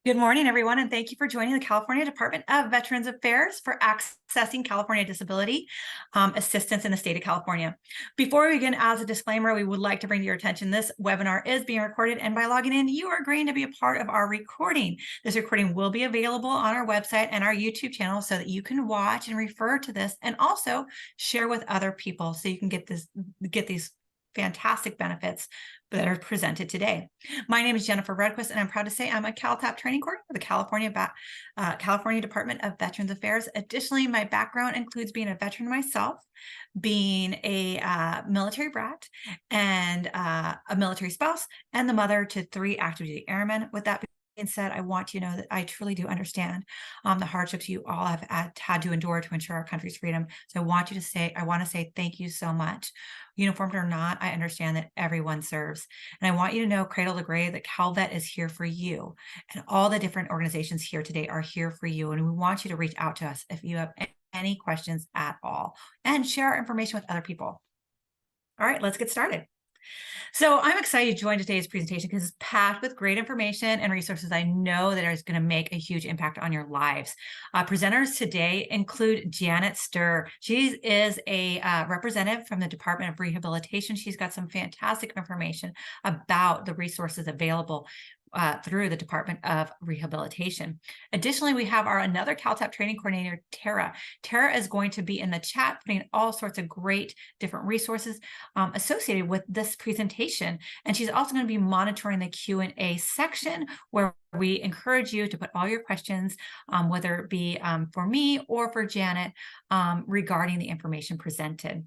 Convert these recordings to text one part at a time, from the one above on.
Good morning, everyone, and thank you for joining the California Department of Veterans Affairs for accessing California disability assistance in the state of California. Before we begin, as a disclaimer, we would like to bring to your attention this webinar is being recorded, and by logging in, you are agreeing to be a part of our recording. This recording will be available on our website and our YouTube channel so that you can watch and refer to this, and also share with other people so you can get these fantastic benefits that are presented today. My name is Jennifer Redquist, and I'm proud to say I'm a CalTAP training coordinator for the California Department of Veterans Affairs. Additionally, my background includes being a veteran myself, being a military brat, and a military spouse, and the mother to 3 active duty airmen. With that being said, I want you to know that I truly do understand the hardships you all have had to endure to ensure our country's freedom. So I want to say thank you so much. Uniformed or not, I understand that everyone serves. And I want you to know, cradle to grave, that CalVet is here for you. And all the different organizations here today are here for you. And we want you to reach out to us if you have any questions at all and share our information with other people. All right, let's get started. So I'm excited to join today's presentation because it's packed with great information and resources I know that is going to make a huge impact on your lives. Presenters today include Janet Sturr. She is a representative from the Department of Rehabilitation. She's got some fantastic information about the resources available through the Department of Rehabilitation. Additionally, we have our another CalTAP training coordinator, Tara. Tara is going to be in the chat, putting all sorts of great different resources associated with this presentation. And she's also going to be monitoring the Q&A section, where we encourage you to put all your questions, whether it be for me or for Janet, regarding the information presented.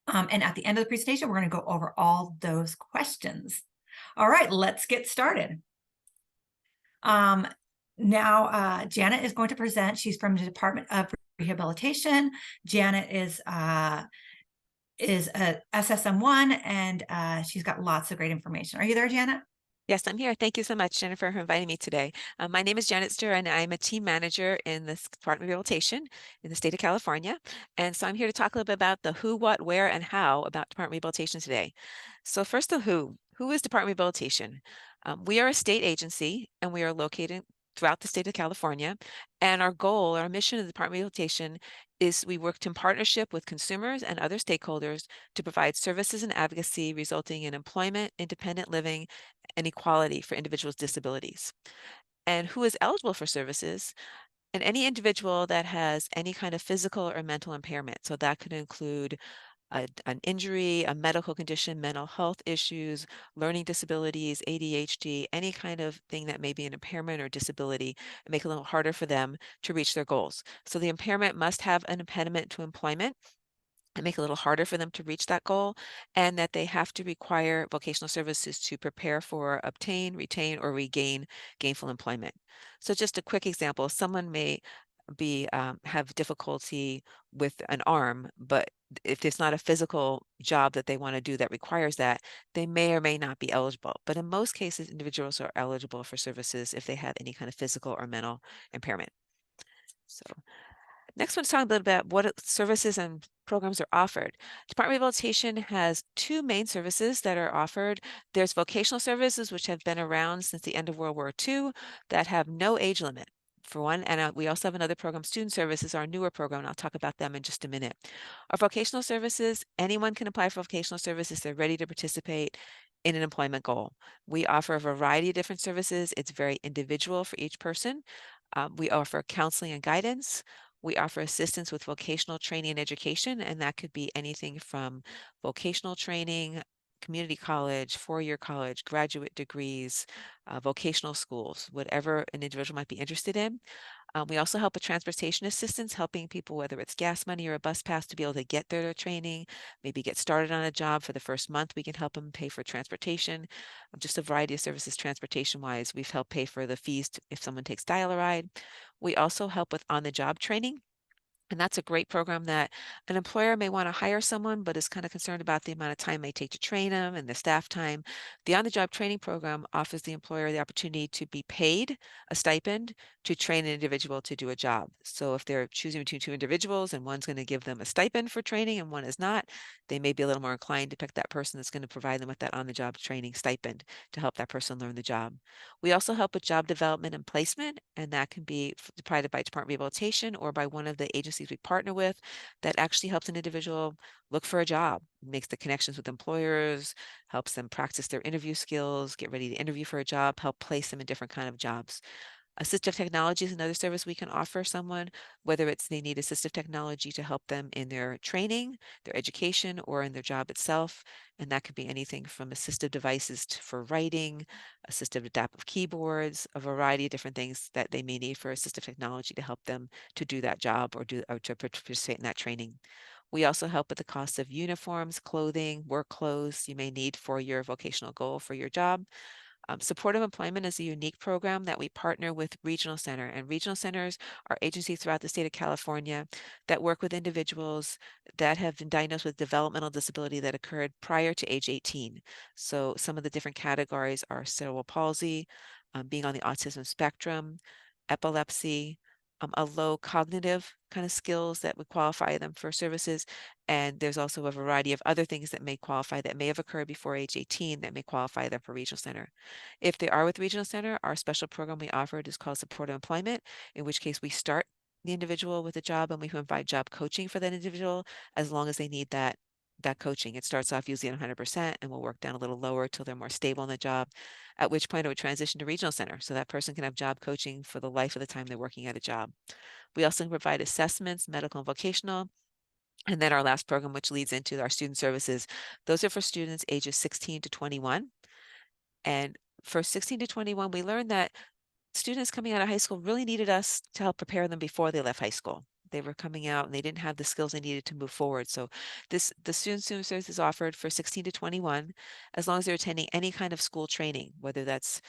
And at the end of the presentation, we're going to go over all those questions. All right, let's get started. Now, Janet is going to present. She's from the Department of Rehabilitation. Janet is a SSM1, and she's got lots of great information. Are you there, Janet? Yes, I'm here. Thank you so much, Jennifer, for inviting me today. My name is Janet Sturr, and I'm a team manager in the Department of Rehabilitation in the state of California. And so I'm here to talk a little bit about the who, what, where, and how about Department of Rehabilitation today. So first, the who. Who is Department of Rehabilitation? We are a state agency, and we are located throughout the state of California. And our goal, our mission of the Department of Rehabilitation is we work in partnership with consumers and other stakeholders to provide services and advocacy resulting in employment, independent living, and equality for individuals with disabilities. And who is eligible for services? And any individual that has any kind of physical or mental impairment. So that could include an injury, a medical condition, mental health issues, learning disabilities, ADHD, any kind of thing that may be an impairment or disability, and make it a little harder for them to reach their goals. So the impairment must have an impediment to employment and make it a little harder for them to reach that goal, and that they have to require vocational services to prepare for, obtain, retain, or regain gainful employment. So just a quick example, someone may have difficulty with an arm, but if it's not a physical job that they want to do that requires that, they may or may not be eligible. But in most cases, individuals are eligible for services if they have any kind of physical or mental impairment. So next one's talking a little bit about what services and programs are offered. Department of Rehabilitation has two main services that are offered. There's vocational services, which have been around since the end of World War II, that have no age limit, for one. And we also have another program, Student Services, our newer program, and I'll talk about them in just a minute. Our vocational services, anyone can apply for vocational services. They're ready to participate in an employment goal. We offer a variety of different services. It's very individual for each person. We offer counseling and guidance. We offer assistance with vocational training and education, and that could be anything from vocational training, community college, four-year college, graduate degrees, vocational schools, whatever an individual might be interested in. We also help with transportation assistance, helping people, whether it's gas money or a bus pass, to be able to get their training, maybe get started on a job for the first month. We can help them pay for transportation, just a variety of services transportation-wise. We've helped pay for the fees if someone takes dial-a-ride. We also help with on-the-job training. And that's a great program that an employer may want to hire someone, but is kind of concerned about the amount of time it may take to train them and the staff time. The on-the-job training program offers the employer the opportunity to be paid a stipend to train an individual to do a job. So if they're choosing between two individuals and one's going to give them a stipend for training and one is not, they may be a little more inclined to pick that person that's going to provide them with that on-the-job training stipend to help that person learn the job. We also help with job development and placement, and that can be provided by Department of Rehabilitation or by one of the agencies we partner with that actually helps an individual look for a job, makes the connections with employers, helps them practice their interview skills, get ready to interview for a job, help place them in different kind of jobs. Assistive technology is another service we can offer someone, whether it's they need assistive technology to help them in their training, their education, or in their job itself. And that could be anything from assistive devices for writing, assistive adaptive keyboards, a variety of different things that they may need for assistive technology to help them to do that job or to participate in that training. We also help with the cost of uniforms, clothing, work clothes you may need for your vocational goal for your job. Supportive Employment is a unique program that we partner with Regional Center, and Regional Centers are agencies throughout the state of California that work with individuals that have been diagnosed with developmental disability that occurred prior to age 18. So some of the different categories are cerebral palsy, being on the autism spectrum, epilepsy, a low cognitive kind of skills that would qualify them for services. And there's also a variety of other things that may qualify that may have occurred before age 18 that may qualify them for Regional Center. If they are with Regional Center, our special program we offered is called Supportive Employment, in which case we start the individual with a job and we provide job coaching for that individual as long as they need that coaching. It starts off usually at 100% and we'll work down a little lower till they're more stable in the job, at which point it would transition to Regional Center. So that person can have job coaching for the life of the time they're working at a job. We also provide assessments, medical and vocational, and then our last program, which leads into our student services. Those are for students ages 16 to 21. And for 16 to 21, we learned that students coming out of high school really needed us to help prepare them before they left high school. They were coming out and they didn't have the skills they needed to move forward. So the student service is offered for 16 to 21 as long as they're attending any kind of school training, whether that's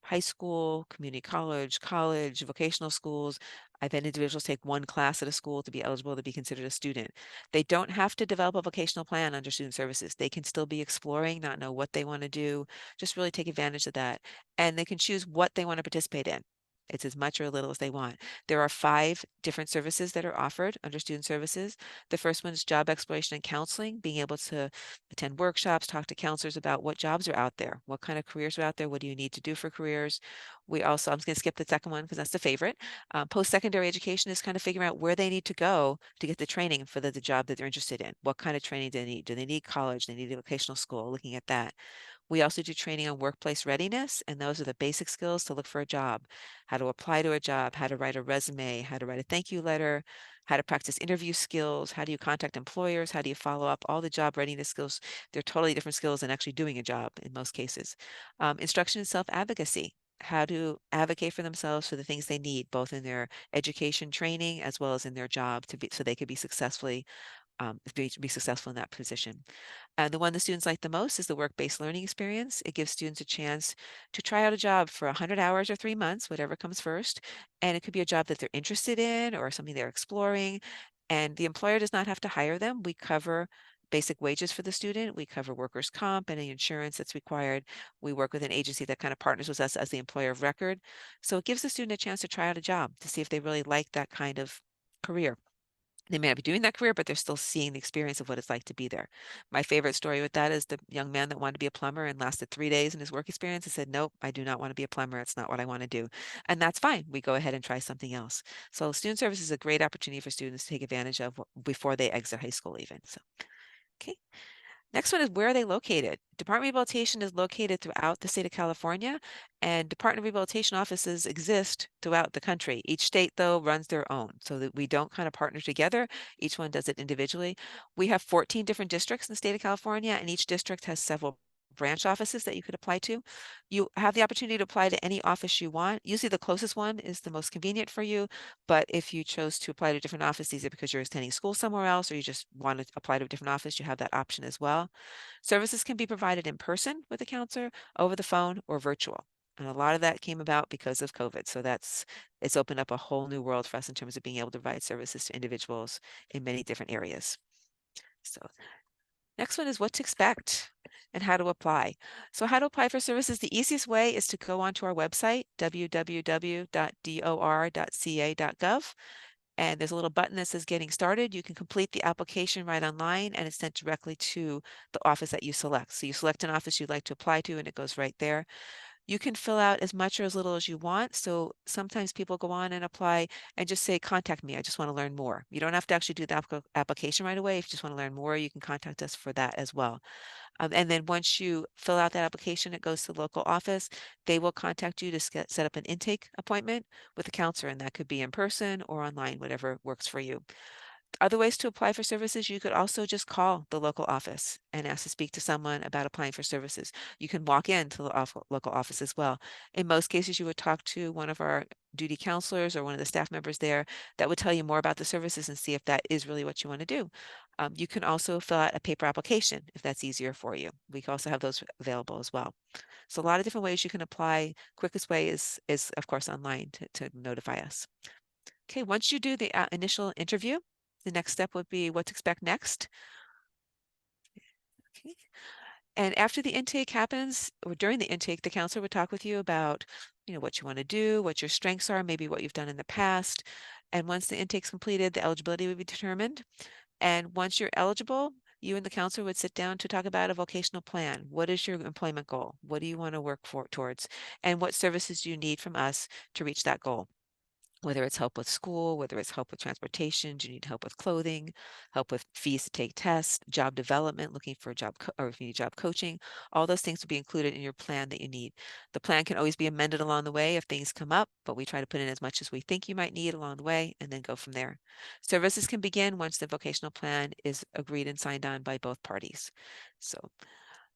high school, community college, college, vocational schools. I've had individuals take one class at a school to be eligible to be considered a student. They don't have to develop a vocational plan under student services. They can still be exploring, not know what they want to do, just really take advantage of that. And they can choose what they want to participate in. It's as much or little as they want. There are 5 different services that are offered under student services. The first one is job exploration and counseling, being able to attend workshops, talk to counselors about what jobs are out there, what kind of careers are out there, what do you need to do for careers. We also, I'm just going to skip the second one because that's the favorite. Post-secondary education is kind of figuring out where they need to go to get the training for the job that they're interested in. What kind of training do they need? Do they need college? Do they need a vocational school? Looking at that. We also do training on workplace readiness, and those are the basic skills to look for a job, how to apply to a job, how to write a resume, how to write a thank you letter, how to practice interview skills, how do you contact employers, how do you follow up, all the job readiness skills. They're totally different skills than actually doing a job in most cases. Instruction in self-advocacy, how to advocate for themselves for the things they need, both in their education training as well as in their job to be so they could be be successful in that position. And the one the students like the most is the work-based learning experience. It gives students a chance to try out a job for 100 hours or 3 months, whatever comes first. And it could be a job that they're interested in or something they're exploring. And the employer does not have to hire them. We cover basic wages for the student. We cover workers' comp and any insurance that's required. We work with an agency that kind of partners with us as the employer of record. So it gives the student a chance to try out a job to see if they really like that kind of career. They may not be doing that career, but they're still seeing the experience of what it's like to be there. My favorite story with that is the young man that wanted to be a plumber and lasted 3 days in his work experience and said, nope, I do not want to be a plumber. It's not what I want to do. And that's fine. We go ahead and try something else. So student service is a great opportunity for students to take advantage of before they exit high school even. So, okay. Next one is where are they located? Department of Rehabilitation is located throughout the state of California, and Department of Rehabilitation offices exist throughout the country. Each state, though, runs their own, so that we don't kind of partner together. Each one does it individually. We have 14 different districts in the state of California, and each district has several branch offices that you could apply to. You have the opportunity to apply to any office you want. Usually the closest one is the most convenient for you, but if you chose to apply to a different office, either because you're attending school somewhere else or you just want to apply to a different office, you have that option as well. Services can be provided in person with a counselor, over the phone, or virtual. And a lot of that came about because of COVID. So it's opened up a whole new world for us in terms of being able to provide services to individuals in many different areas. So next one is what to expect and how to apply. So how to apply for services, the easiest way is to go onto our website, www.dor.ca.gov. And there's a little button that says getting started. You can complete the application right online and it's sent directly to the office that you select. So you select an office you'd like to apply to and it goes right there. You can fill out as much or as little as you want. So sometimes people go on and apply and just say, contact me. I just want to learn more. You don't have to actually do the application right away. If you just want to learn more, you can contact us for that as well. And then once you fill out that application, it goes to the local office. They will contact you to set up an intake appointment with a counselor, and that could be in person or online, whatever works for you. Other ways to apply for services, you could also just call the local office and ask to speak to someone about applying for services. You can walk into the local office as well. In most cases, you would talk to one of our duty counselors or one of the staff members there that would tell you more about the services and see if that is really what you want to do. You can also fill out a paper application if that's easier for you. We can also have those available as well. So a lot of different ways you can apply. Quickest way is of course online to notify us. Okay, once you do the initial interview, the next step would be what to expect next. Okay. And after the intake happens, or during the intake, the counselor would talk with you about, what you want to do, what your strengths are, maybe what you've done in the past. And once the intake's completed, the eligibility would be determined. And once you're eligible, you and the counselor would sit down to talk about a vocational plan. What is your employment goal? What do you want to work towards? And what services do you need from us to reach that goal? Whether it's help with school, whether it's help with transportation, do you need help with clothing, help with fees to take tests, job development, looking for a job, or if you need job coaching, all those things will be included in your plan that you need. The plan can always be amended along the way if things come up, but we try to put in as much as we think you might need along the way and then go from there. Services can begin once the vocational plan is agreed and signed on by both parties. So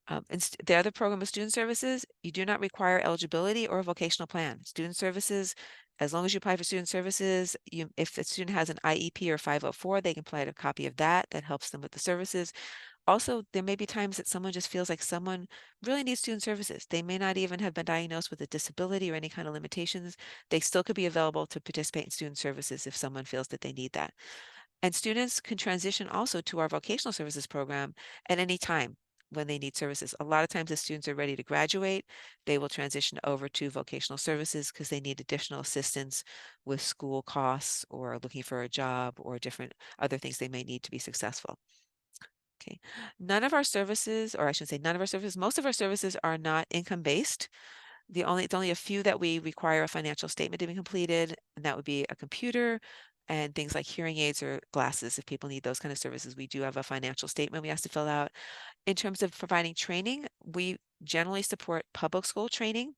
and the other program of student services, you do not require eligibility or a vocational plan. Student services, as long as you apply for student services, if the student has an IEP or 504, they can apply to a copy of that. That helps them with the services. Also, there may be times that someone just feels like someone really needs student services. They may not even have been diagnosed with a disability or any kind of limitations. They still could be available to participate in student services if someone feels that they need that. And students can transition also to our vocational services program at any time when they need services. A lot of times the students are ready to graduate, they will transition over to vocational services because they need additional assistance with school costs or looking for a job or different other things they may need to be successful. Okay. None of our services, or I should say none of our services, most of our services are not income based. It's only a few that we require a financial statement to be completed, and that would be a computer and things like hearing aids or glasses. If people need those kind of services, we do have a financial statement we have to fill out. In terms of providing training, we generally support public school training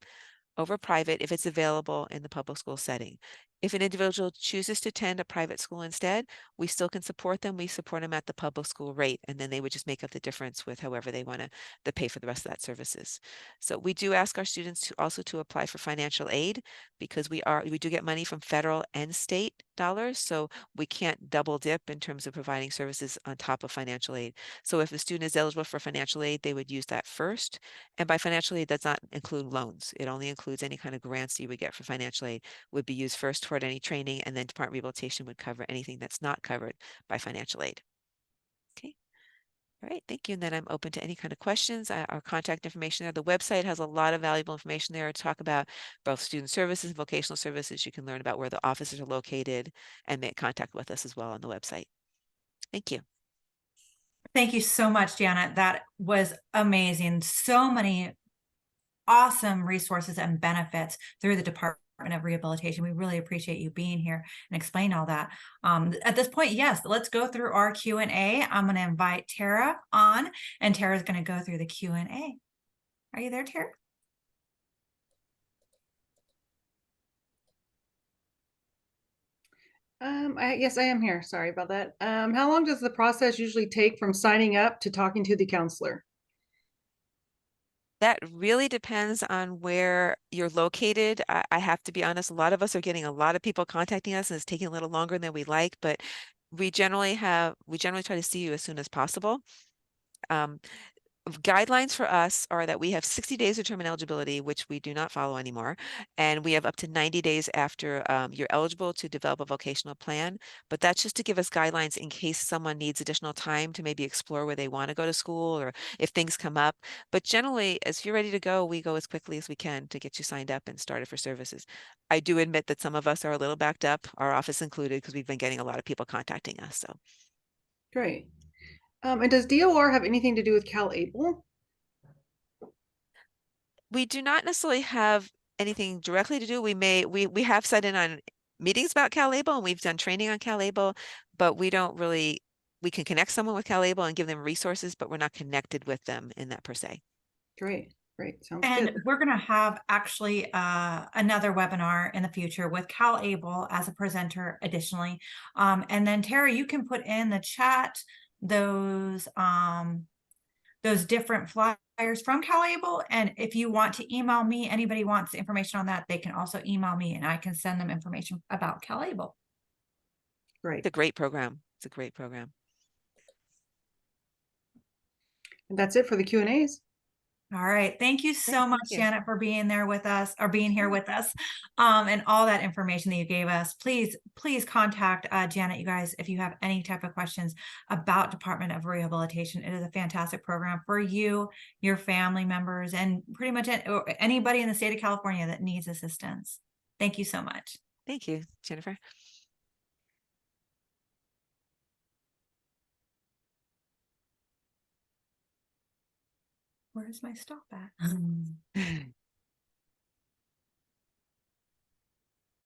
over private if it's available in the public school setting. If an individual chooses to attend a private school instead, we still can support them. We support them at the public school rate, and then they would just make up the difference with however they want to pay for the rest of that services. So we do ask our students to also to apply for financial aid because we do get money from federal and state dollars, so we can't double dip in terms of providing services on top of financial aid. So if a student is eligible for financial aid, they would use that first. And by financial aid, does not include loans. It only includes any kind of grants you would get for financial aid would be used first toward any training, and then Department of Rehabilitation would cover anything that's not covered by financial aid. Okay. All right, thank you. And then I'm open to any kind of questions. Our contact information there. The website has a lot of valuable information there to talk about both student services and vocational services. You can learn about where the offices are located and make contact with us as well on the website. Thank you. Thank you so much, Janet. That was amazing. So many awesome resources and benefits through the Department of Rehabilitation. We really appreciate you being here and explain all that. At this point, yes, let's go through our Q&A. I'm going to invite Tara on, and Tara's going to go through the Q&A. Are you there, Tara? Yes, I am here. Sorry about that. How long does the process usually take from signing up to talking to the counselor? That really depends on where you're located. I have to be honest, a lot of us are getting a lot of people contacting us and it's taking a little longer than we like, but we generally try to see you as soon as possible. Um, guidelines for us are that we have 60 days of term eligibility, which we do not follow anymore. And we have up to 90 days after you're eligible to develop a vocational plan. But that's just to give us guidelines in case someone needs additional time to maybe explore where they want to go to school or if things come up. But generally, as you're ready to go, we go as quickly as we can to get you signed up and started for services. I do admit that some of us are a little backed up, our office included, because we've been getting a lot of people contacting us. So Great. And does DOR have anything to do with CalAble? we do not necessarily have anything directly to do. We have set in on meetings about CalAble and we've done training on CalAble, but we don't really, we can connect someone with CalAble and give them resources, but we're not connected with them in that per se. Great, great, sounds And good. we're going to have actually another webinar in the future with CalAble as a presenter additionally. And then Terry, you can put in the chat those different flyers from CalAble. And if you want to email me, anybody wants information on that, they can also email me and I can send them information about CalAble. Great. It's a great program. It's a great program. And that's it for the Q&As. All right. Thank you Yeah, so thank much, you. Janet, for being there with us or being here with us and all that information that you gave us. Please contact Janet, you guys, if you have any type of questions about Department of Rehabilitation. It is a fantastic program for you, your family members, and pretty much anybody in the state of California that needs assistance. Thank you so much. Thank you, Jennifer. Where's my stop at?